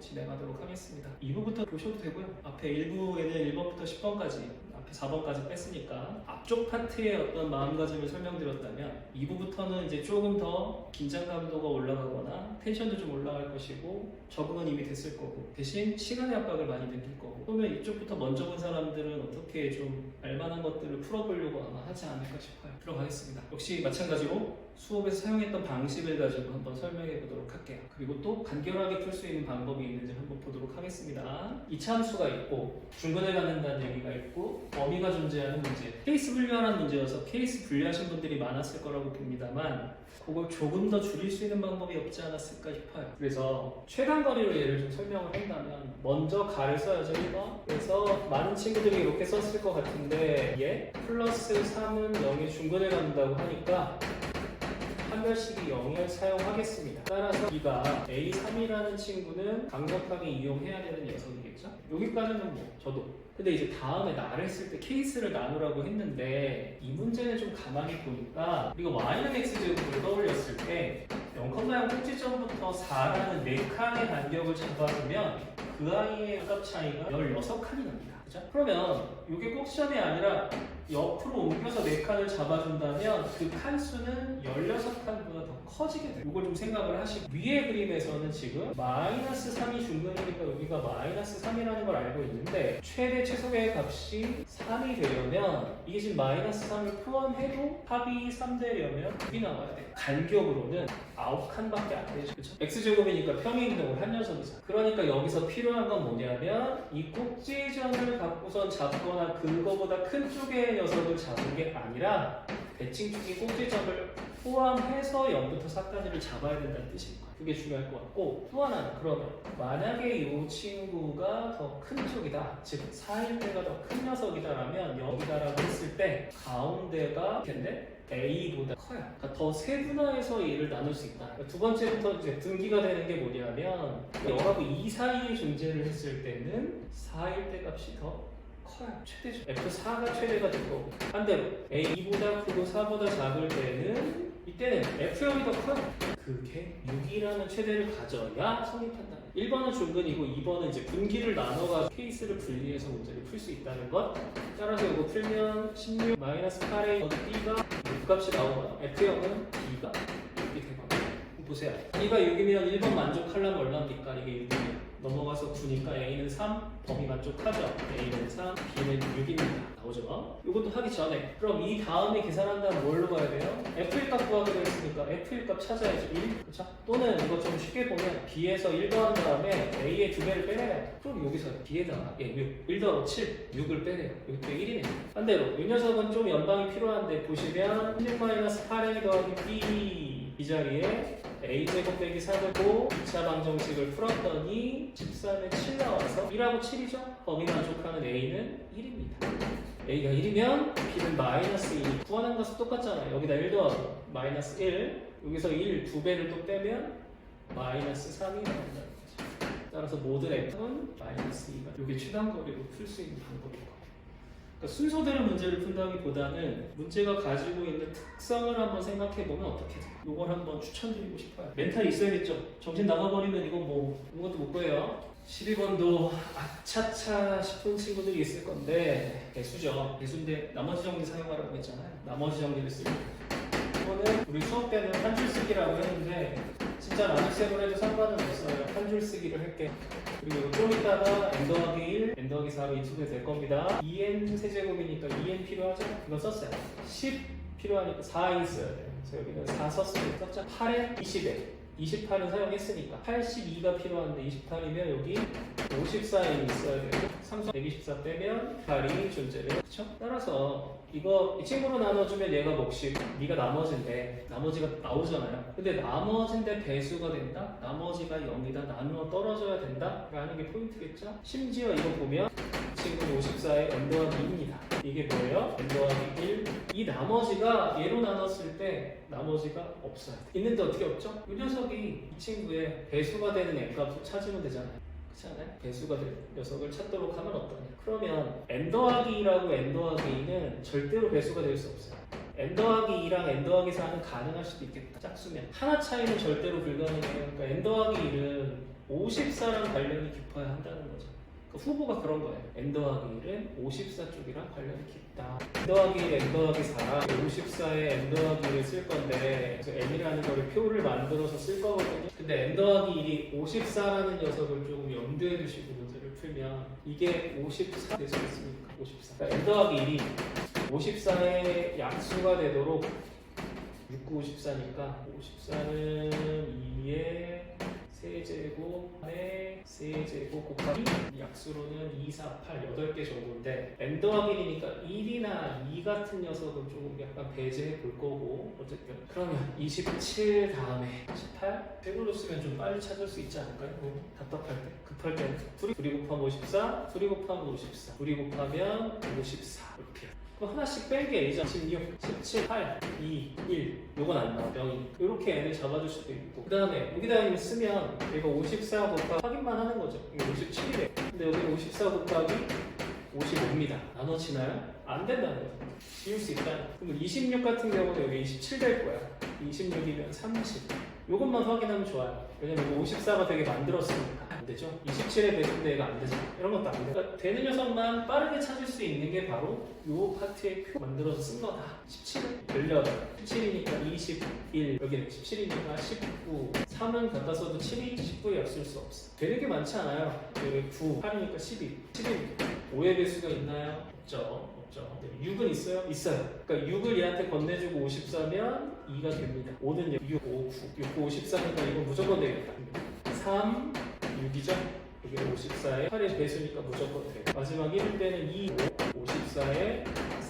진행하도록 하겠습니다. 2부부터 보셔도 되고요. 앞에 1부에는 1번부터 10번까지, 앞에 4번까지 뺐으니까 앞쪽 파트의 어떤 마음가짐을 설명드렸다면 2부부터는 이제 조금 더 긴장감도가 올라가거나 텐션도 좀 올라갈 것이고 적응은 이미 됐을 거고 대신 시간의 압박을 많이 느낄 거고 그러면 이쪽부터 먼저 본 사람들은 어떻게 좀 알만한 것들을 풀어보려고 아마 하지 않을까 싶어요. 들어가겠습니다. 역시 마찬가지로 수업에서 사용했던 방식을 가지고 한번 설명해 보도록 할게요. 그리고 또 간결하게 풀 수 있는 방법이 있는지 한번 보도록 하겠습니다. 이차함수가 있고 중근을 갖는다는 얘기가 있고 범위가 존재하는 문제, 케이스 분류하는 문제여서 케이스 분류하신 분들이 많았을 거라고 봅니다만 그걸 조금 더 줄일 수 있는 방법이 없지 않았을까 싶어요. 그래서 최단거리로 얘를 좀 설명을 한다면 먼저 가를 써야죠. 1번. 그래서 많은 친구들이 이렇게 썼을 것 같은데 얘 플러스 3은 0의 중근을 갖는다고 하니까 판별식이 0을 사용하겠습니다. 따라서 이가 A3이라는 친구는 강력하게 이용해야 되는 녀석이겠죠? 여기까지는 뭐 저도. 근데 이제 다음에 나를 쓸 때 케이스를 나누라고 했는데 이 문제는 좀 가만히 보니까 우리가 y는 x제곱을 떠올렸을 때 0,0 꼭지점부터 4라는 4칸의 간격을 잡아주면 그 아이의 값 차이가 16칸이 납니다. 그죠? 그러면 이게 꼭지점이 아니라 옆으로 옮겨서 4칸을 잡아준다면 그 칸수는 16칸보다 더 커지게 돼요. 이걸 좀 생각을 하시고 위의 그림에서는 지금 마이너스 3이 중근이니까 여기가 마이너스 3이라는 걸 알고 있는데 최대 최소의 값이 3이 되려면 이게 지금 마이너스 3을 포함해도 합이 3 되려면 여기 나와야 돼요. 간격으로는 9칸밖에 안 되죠. 그쵸? x제곱이니까 평행이동을 한 녀석이죠. 그러니까 여기서 필요한 건 뭐냐면 이 꼭지점을 갖고선 잡거나 그거보다 큰 쪽의 녀석을 잡은 게 아니라 대칭 쪽이 꼭지점을 포함해서 0부터 4까지를 잡아야 된다는 뜻인 거예요. 그게 중요할 것 같고 또 하나는 그러면 만약에 이 친구가 더 큰 쪽이다, 즉 4일 때가 더 큰 녀석이다라면 여기다라고 했을 때 가운데가 근데 A보다 커요. 그러니까 더 세분화해서 얘를 나눌 수 있다. 그러니까 두 번째부터 이제 등기가 되는 게 뭐냐면 여하고 2 사이에 존재를 했을 때는 4일 때 값이 더 커요. 최대죠. F4가 최대가 되고 반대로 A2보다 크고 4보다 작을 때는 이때는 F0이 더 커요. 그게 6이라는 최대를 가져야 성립한다. 1번은 중근이고 2번은 이제 분기를 나눠가 케이스를 분리해서 문제를 풀 수 있다는 것. 따라서 이거 풀면 16 마이너스 8에 B가 6값이 나오거나 F0은 B가 6이 되거나 보세요. B가 6이면 1번 만족하려면 얼마입니까? 이게 6이면 넘어가서 9니까 A는 3, 범위 만족하죠? A는 3, B는 6입니다. 나오죠? 이것도 하기 전에 그럼 이 다음에 계산한다면 뭘로 가야 돼요? F일 값 구하기로 했으니까 F일 값 찾아야죠. 1, 그렇죠? 또는 이거 좀 쉽게 보면 B에서 1 더한 다음에 A의 2배를 빼내요. 그럼 여기서 B에다가 6, 1 더하고 7, 6을 빼내요. 여기 또 1이네요. 반대로 이 녀석은 좀 연방이 필요한데 보시면 16-8A 더하기 B 이 자리에 A제곱 빼기 4고 2차 방정식을 풀었더니 13에 7 나와서 1하고 7이죠? 범위 만족하는 A는 1입니다. A가 1이면 B는 마이너스 2. 구하는 것은 똑같잖아요. 여기다 1 더하고 마이너스 1. 여기서 1, 2배를 또 빼면 마이너스 3이 나온다는 거죠. 따라서 모든 F는 마이너스 2가 이게 최단거리로 풀 수 있는 방법이고 그러니까 순서대로 문제를 푼다기보다는 문제가 가지고 있는 특성을 한번 생각해보면 어떻게 돼요? 이걸 한번 추천드리고 싶어요. 멘탈이 있어야겠죠? 정신 나가버리면 이건 뭐 아무것도 못 보여요. 12번도 아차차 싶은 친구들이 있을 건데 배수죠. 배수인데 나머지 정리 사용하라고 했잖아요. 나머지 정리를 쓰고 이거는 우리 수업 때는 한 줄 쓰기라고 했는데 진짜 나눗셈을 해도 상관은 없어요. 한 줄 쓰기를 할게. 그리고 좀 이따가 n 더하기 1, n 더하기 4로 인수가 될 겁니다. 2n 세제곱이니까 2n 필요하죠? 이거 썼어요. 10 필요하니까 4 있어야 돼요. 그래서 여기는 4 썼으니까 8에 20에 28은 사용했으니까 82가 필요한데 28이면 여기 54이 있어야 되고 3, 124 빼면 8이 존재를 그렇죠? 따라서 이거 이 친구로 나눠주면 얘가 몫이고 네가 나머지인데 나머지가 나오잖아요. 근데 나머지인데 배수가 된다? 나머지가 0이다. 나누어 떨어져야 된다? 라는 게 포인트겠죠? 심지어 이거 보면 이 친구는 54에 n 더하기 2입니다. 이게 뭐예요? n 더하기 1. 이 나머지가 얘로 나눴을 때 나머지가 없어요. 있는데 어떻게 없죠? 이 녀석이 이 친구의 배수가 되는 n 값을 찾으면 되잖아요. 그렇지 않아요? 배수가 될 녀석을 찾도록 하면 어떠냐? 그러면 n 더하기 2라고 n 더하기 2는 절대로 배수가 될 수 없어요. n 더하기 2랑 n 더하기 4는 가능할 수도 있겠다. 짝수면 하나 차이는 절대로 불가능해요. 그러니까 n 더하기 1은 54랑 관련이 깊어야 한다는 거죠. 그러니까 후보가 그런 거예요. n 더하기 1은 54 쪽이랑 관련이 깊다. n 더하기 1, n 더하기 4, 54에 n 더하기 1을 쓸 건데 그래서 n이라는 거를 표를 만들어서 쓸 거거든요. 근데 n 더하기 1이 54라는 녀석을 조금 염두에 두시고 문제를 풀면 이게 54 될 수 있습니까? 54. 그러니까 n 더하기 1이 54의 약수가 되도록 69, 54니까 54는 2의 세제곱에 세제곱 곱하기 약수로는 2, 4, 8, 8개 정도인데 n 더하기 1이니까 1이나 2 같은 녀석은 조금 약간 배제해 볼 거고 어쨌든 그러면 27 다음에 18? 100으로 쓰면 좀 빨리 찾을 수 있지 않을까요? 답답할 때 급할 때는 2 곱하면 54, 2 곱하면 54 2 곱하면 54 이렇게 그럼 하나씩 뺄게. 16, 17, 8, 2, 1 요건 안 나와. 0이 이렇게 n을 잡아줄 수도 있고 그 다음에 여기다 쓰면 이거 54 곱하기 확인만 하는 거죠. 이게 57이래. 근데 여기 54 곱하기 55입니다. 나눠지나요? 안 된다는 거죠. 지울 수 있다. 그럼 26 같은 경우는 여기 27 될 거야. 26이면 30. 요것만 확인하면 좋아요. 왜냐면 54가 되게 만들었으니까. 안 되죠? 27의 배수인데 얘가 안 되죠? 이런 것도 안 돼. 그러니까 되는 녀석만 빠르게 찾을 수 있는 게 바로 요 파트의 표 만들어서 쓴 거다. 17은 18, 17이니까 21, 여기는 17이니까 19, 3은 갖다 써도 7이 19에 없을 수 없어. 되는 게 많지 않아요. 여기 9, 8이니까 12, 7이니까 5의 배수가 있나요? 없죠. 6은 있어요? 있어요. 그러니까 6을 얘한테 건네주고 54면 2가 됩니다. 5는 6, 5, 9, 6, 9, 54니까 이건 무조건 되겠다. 3, 6이죠? 이게 54에 8의 배수니까 무조건 돼요. 마지막 1일 때는 2, 5, 54에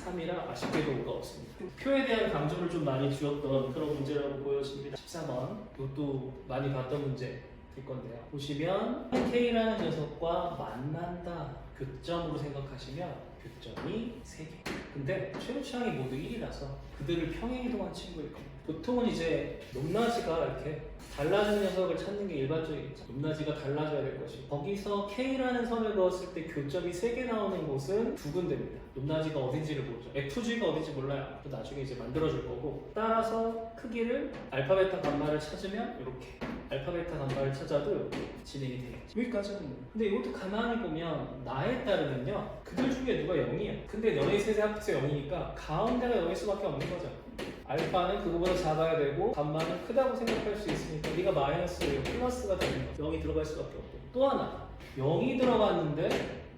3이라 아쉽게도 5가 없습니다. 표에 대한 강조를 좀 많이 주었던 그런 문제라고 보여집니다. 14번 이것도 많이 봤던 문제 될 건데요. 보시면 K라는 녀석과 만난다. 교점으로 생각하시면 교점이 3개. 근데 최고 취향이 모두 1이라서 그들을 평행이동한 친구일 겁니다. 보통은 이제 높낮이가 이렇게 달라진 녀석을 찾는 게 일반적이겠죠. 높낮이가 달라져야 될 것이. 거기서 K라는 선을 그었을 때 교점이 3개 나오는 곳은 두 군데입니다. 높낮이가 어딘지를 모르죠. FG가 어딘지 몰라요. 또 나중에 이제 만들어줄 거고. 따라서 크기를 알파, 베타, 감마를 찾으면 이렇게. 알파, 베타, 감마를 찾아도 이렇게 진행이 되겠죠. 여기까지는 근데 이것도 가만히 보면 나에 따르면요. 그들 중에 누가 0이에요. 근데 너네 셋의 합해서 0이니까 가운데가 0일 수밖에 없는 거죠. 알파는 그거보다 작아야 되고 감마는 크다고 생각할 수 있으니까 네가 마이너스 플러스가 되는 거죠. 0이 들어갈 수밖에 없고 또 하나 0이 들어갔는데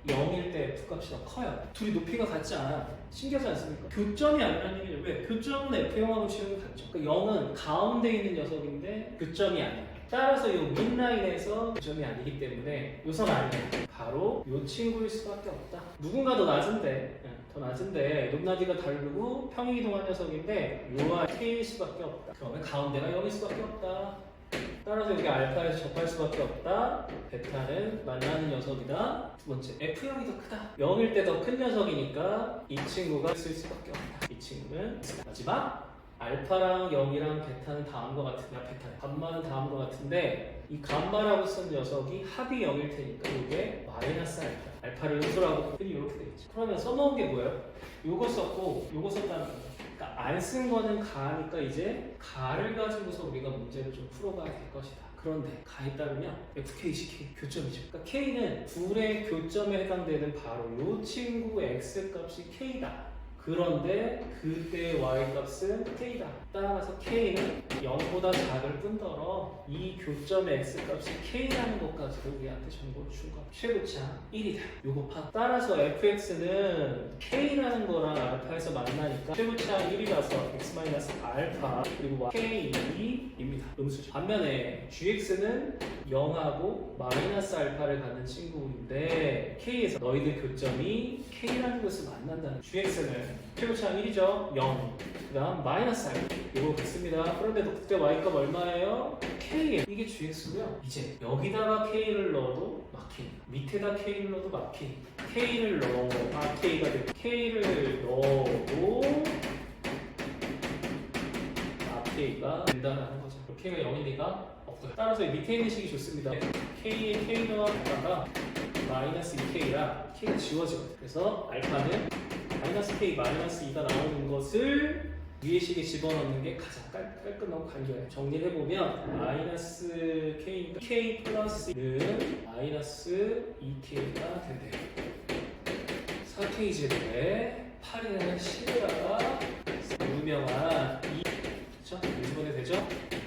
0일 때 F값이 더 커요. 둘이 높이가 같지 않아요. 신기하지 않습니까? 교점이 아니라는 얘기죠. 왜? 교점은 F형하고 G형이 같죠. 그러니까 0은 가운데 있는 녀석인데 교점이 아니에요. 따라서 이 윗라인에서 교점이 아니기 때문에 요선 아니에요. 바로 이 친구일 수밖에 없다. 누군가 더 낮은데 높낮이가 다르고 평행이동한 녀석인데 요와 K일 수밖에 없다. 그러면 가운데가 0일 수밖에 없다. 따라서 여기 알파에서 접할 수밖에 없다. 베타는 만나는 녀석이다. 두 번째, F형이 더 크다. 0일 때 더 큰 녀석이니까 이 친구가 있을 수밖에 없다. 이 친구는 마지막 알파랑 0이랑 베타는 다음과 같은데 베타는 감마는 다음과 같은데 이 감마라고 쓴 녀석이 합이 0일 테니까 이게 마이너스 알파. 알파를 요소라고 흔히 이렇게 되겠죠. 그러면 써놓은 게 뭐예요? 요거 썼고 요거 썼다는 거죠. 그러니까 안 쓴 거는 가니까 이제 가를 가지고서 우리가 문제를 좀 풀어가야 될 것이다. 그런데 가에 따르면 FK, CK 교점이죠. 그러니까 K는 둘의 교점에 해당되는 바로 이 친구의 X값이 K다. 그런데 그때의 Y값은 K다. 따라서 K는 0보다 작을 뿐더러 이 교점의 X값이 K라는 것까지도 우리한테 정보를 준 거. 최고치한 1이다. 요거 파. 따라서 fx는 K라는 거랑 알파에서 만나니까 최고치한 1이라서 x-알파 그리고 K2입니다. 음수죠. 반면에 gx는 0하고 마이너스 알파를 갖는 친구인데 K에서 너희들 교점이 K라는 것을 만난다는 gx는 최고치한 1이죠. 0. 그 다음 마이너스 알파. 이거 같습니다. 그런데 그때 y값 얼마예요? K. 이게 gx고요. 이제 여기다가 K를 넣어도 막힌. 밑에다 K를 넣어도 막힌. K를 넣어. K가 돼. K를 넣어도 K가 된다는 거죠. K가 0이니까 없고요. 따라서 밑에 있는 식이 좋습니다. K의 K더하기가 마이너스 2K라 K가 지워지거든요. 그래서 알파는 마이너스 K 마이너스 2가 나오는 것을 위의 식에 집어넣는 게 가장 깔끔하고 간결해요. 정리를 해보면 마이너스 K 플러스는 마이너스 2K가 된대요. 4K제곱에 8이라는 식에다가 유명한 2 그렇죠? 일본에 되죠?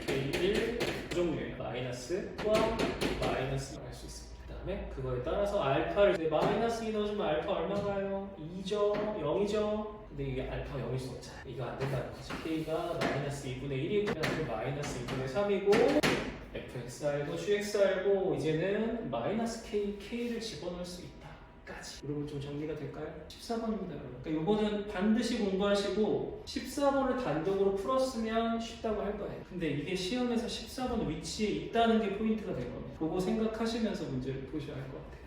K1 그 종류예요. 마이너스와 마이너스 할 수 있습니다. 그 다음에 그거에 따라서 알파를 마이너스 2 넣어주면 알파 얼마가요? 2죠? 0이죠? 근데 이게 알파 0일 수 없잖아요. 이거 안 된다는 거죠. K가 마이너스 2분의 1이고 마이너스 2분의 3이고 fx 알고 gx 알고 이제는 마이너스 K를 집어넣을 수 있다까지. 여러분 좀 정리가 될까요? 14번입니다. 그러니까 이거는 반드시 공부하시고 14번을 단독으로 풀었으면 쉽다고 할 거예요. 근데 이게 시험에서 14번 위치에 있다는 게 포인트가 될 겁니다. 그거 생각하시면서 문제를 푸셔야 할 것 같아요.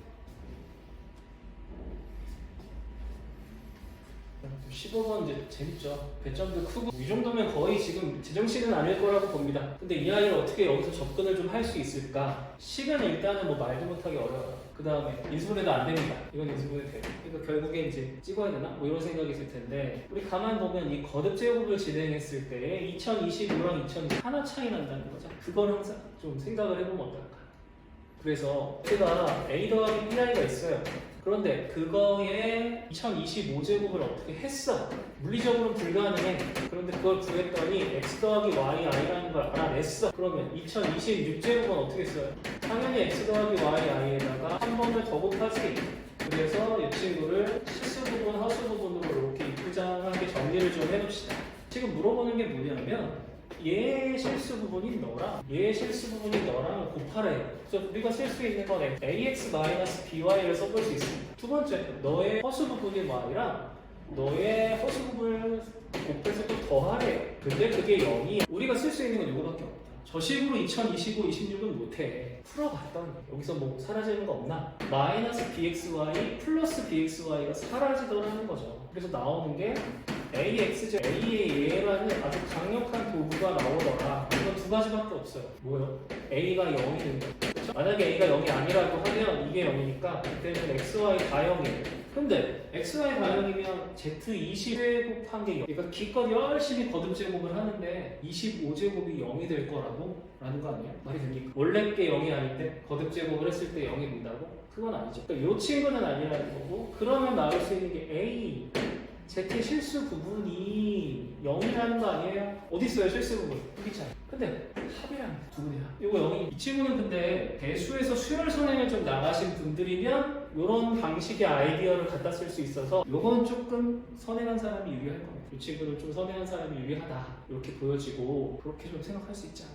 15번 이제 재밌죠. 배점도 크고 이 정도면 거의 지금 제정신은 아닐 거라고 봅니다. 근데 이 아이를 어떻게 여기서 접근을 좀 할 수 있을까? 시간은 일단은 뭐 말도 못하기 어려워요. 그 다음에 인수분해도 안 됩니다. 이건 인수분해 돼요. 그러니까 결국에 이제 찍어야 되나? 뭐 이런 생각이 있을 텐데 우리 가만 보면 이 거듭 제곱을 진행했을 때 2025랑 2020 하나 차이 난다는 거죠. 그걸 항상 좀 생각을 해보면 어떨까? 그래서 제가 A 더하기 B이가 있어요. 그런데 그거에 2025제곱을 어떻게 했어? 물리적으로는 불가능해. 그런데 그걸 구했더니 x 더하기 y i라는 걸 알아냈어. 그러면 2026제곱은 어떻게 써요? 당연히 x 더하기 y i에다가 한 번을 더 곱하지. 그래서 이 친구를 실수 부분, 허수 부분으로 이렇게 이쁘장하게 정리를 좀 해봅시다. 지금 물어보는 게 뭐냐면 얘의 실수 부분이 너랑 얘의 실수 부분이 너랑 곱하래요. 그래서 우리가 쓸 수 있는 건 ax-by를 써볼 수 있습니다. 두 번째, 너의 허수 부분이 y랑 너의 허수 부분을 곱해서 또 더하래요. 근데 그게 0이 우리가 쓸 수 있는 건 이거밖에 없다. 저 식으로 2025, 26은 못해. 풀어봤더니 여기서 뭐 사라지는 거 없나? 마이너스 bxy 플러스 bxy가 사라지더라는 거죠. 그래서 나오는 게 AX제 A의 얘라는 아주 강력한 도구가 나오더라. 이건 두 가지밖에 없어요. 뭐요? A가 0이 된다. 그렇죠? 만약에 A가 0이 아니라고 하면 이게 0이니까 그때는 XY 다 0이에요. 근데 XY 다 0이면 Z20제곱 한 게 0. 그러니까 기껏 열심히 거듭 제곱을 하는데 25제곱이 0이 될 거라고? 라는 거 아니에요? 말이 됩니까? 원래 게 0이 아닐 때 거듭 제곱을 했을 때 0이 된다고? 그건 아니죠. 그러니까 이 친구는 아니라는 거고 그러면 나올 수 있는 게 A Z의 실수 부분이 0이라는 거 아니에요? 어디 있어요 실수 부분? 여기 있잖아요. 근데 합이랍니다. 누구냐? 이거 0이. 이 친구는 근데 대수에서 수열 선행을 좀 나가신 분들이면 이런 방식의 아이디어를 갖다 쓸 수 있어서 이건 조금 선행한 사람이 유리할 겁니다. 이 친구는 좀 선행한 사람이 유리하다 이렇게 보여지고 그렇게 좀 생각할 수 있지 않나.